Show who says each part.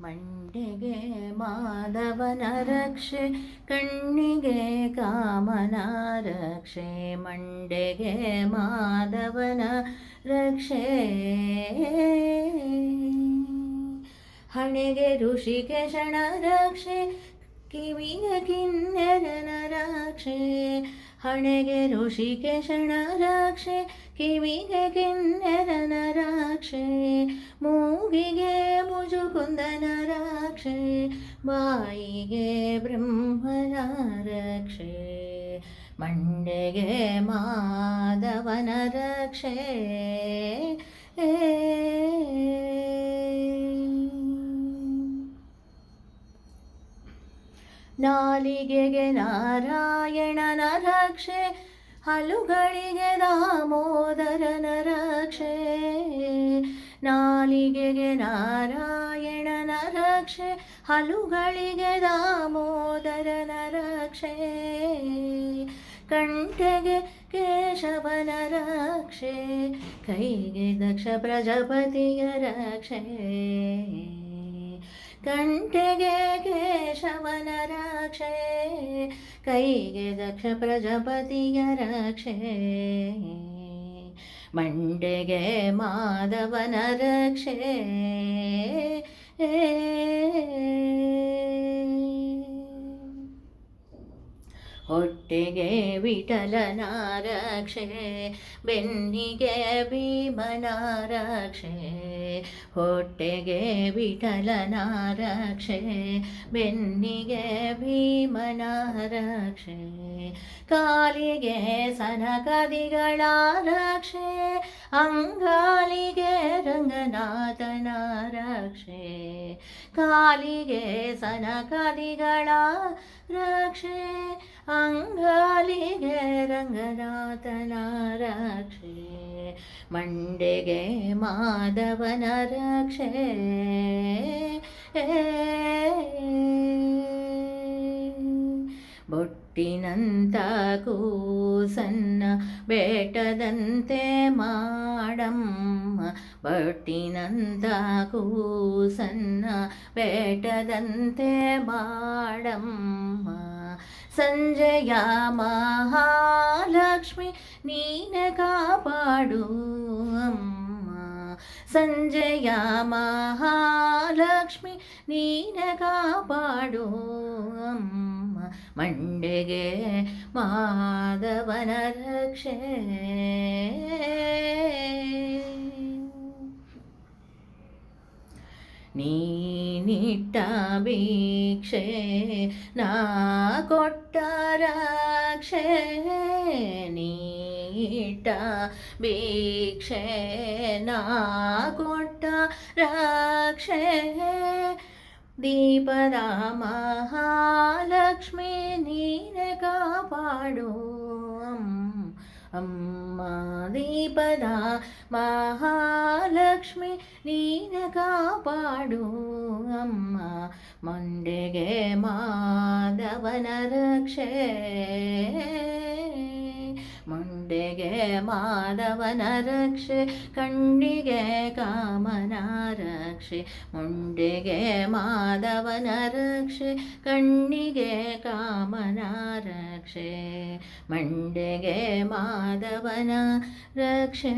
Speaker 1: ಮಂಡೆಗೆ ಮಾಧವನ ರಕ್ಷೆ, ಕಣ್ಣಿಗೆ ಕಾಮನ ರಕ್ಷೆ. ಮಂಡೆಗೆ ಮಾಧವನ ರಕ್ಷೆ, ಹಣೆಗೆ ಋಷಿಕೇಶನ ರಕ್ಷೆ, ಕಿವಿಗೆ ಕಿನ್ನರನ ರಕ್ಷೆ. ಹಣೆಗೆ ಋಷಿಕೇಶನ ರಕ್ಷೆ, ಕಿವಿಗೆ ಕಿನ್ನರನ ರಕ್ಷೆ. ಮೂಗಿಗೆ ಮುಜುಕುಂದನ ರಕ್ಷೆ, ಬಾಯಿಗೆ ಬ್ರಹ್ಮನ ರಕ್ಷೆ. ಮಂಡೆಗೆ ಮಾಧವನ ರಕ್ಷೆ, ನಾಲಿಗೆಗೆ ನಾರಾಯಣನ ರಕ್ಷೆ, ಹಲುಗಳಿಗೆ ದಾಮೋದರನ ರಕ್ಷೆ. ನಾಲಿಗೆಗೆ ನಾರಾಯಣನ ರಕ್ಷೆ, ಹಲುಗಳಿಗೆ ದಾಮೋದರನ ರಕ್ಷೆ. ಕಂಠೆಗೆ ಕೇಶವನ ರಕ್ಷೆ, ಕೈಗೆ ದಕ್ಷ ಪ್ರಜಾಪತಿಯ ರಕ್ಷೆ. ಕಂಠೆಗೆ ಕೇಶವನ ರಕ್ಷೆ, ಕೈಗೆ ದಕ್ಷ ಪ್ರಜಾಪತಿಯ ರಕ್ಷೆ. ಮಂಡೆಗೆ ಮಾಧವನ ರಕ್ಷೆ, ಹೊಟ್ಟೆಗೆ ವಿಠಲನ ರಕ್ಷೆ, ಬೆನ್ನಿಗೆ ಭೀಮನ ರಕ್ಷೆ. ಹೊಟ್ಟೆಗೆ ವಿಠಲನ ರಕ್ಷೆ, ಬೆನ್ನಿಗೆ ಭೀಮನ ರಕ್ಷೆ. ಕಾಲಿಗೆ ಸನಕಾದಿಗಳ ರಕ್ಷೆ, ಅಂಗಾಲಿಗೆ ರಂಗನಾಥನ ರಕ್ಷೆ. ಕಾಲಿಗೆ ಸನಕಾದಿಗಳ ರಕ್ಷೆ, ಅಂಗಾಲಿಗೆ ರಂಗನಾಥನ ರಕ್ಷೆ. ಮಂಡೆಗೆ ಮಾಧವನ ರಕ್ಷೆ, ಬೊಟ್ಟಿನಂತ ಕೂಸನ್ನ ಬೇಟದಂತೆ ಮಾಡಮ್ಮ. ಬೊಟ್ಟಿನಂತ ಕೂಸನ್ನ ಬೇಟದಂತೆ ಮಾಡಮ್ಮ. ಸಂಜೆಯ ಮಹಾಲಕ್ಷ್ಮಿ ನೀನೆ ಕಾಪಾಡು ಅಮ್ಮ. ಸಂಜೆಯ ಮಹಾಲಕ್ಷ್ಮಿ ನೀನೆ ಕಾಪಾಡು ಅಮ್ಮ. ಮಂಡೆಗೆ ಮಾಧವನ ರಕ್ಷೆ, ನೀನಿಟ್ಟ ಭಿಕ್ಷೆ ನಾ ಕೊಟ್ಟ ರಕ್ಷೆ. ನೀಟ ಭಿಕ್ಷೆ ನಾ ಕೊಟ್ಟ ರಕ್ಷೆ. ದೀಪದ ಮಹಾಲಕ್ಷ್ಮಿ ನೀನೆ ಕಾಪಾಡು ಅಮ್ಮ. ದೀಪದ ಮಹಾಲಕ್ಷ್ಮಿ ನೀನೆ ಕಾಪಾಡು ಅಮ್ಮ. ಮಂಡೆಗೆ ಮಾಧವನ ರಕ್ಷೆ, ಮಂಡೆಗೆ ಮಾಧವನ ರಕ್ಷೆ, ಕಣ್ಣಿಗೆ ಕಾಮನ ರಕ್ಷೆ. ಮುಂಡೆಗೆ ಮಾಧವನ ರಕ್ಷೆ, ಕಣ್ಣಿಗೆ ಕಾಮನ ರಕ್ಷೆ. ಮಂಡೆಗೆ ಮಾಧವನ ರಕ್ಷೆ.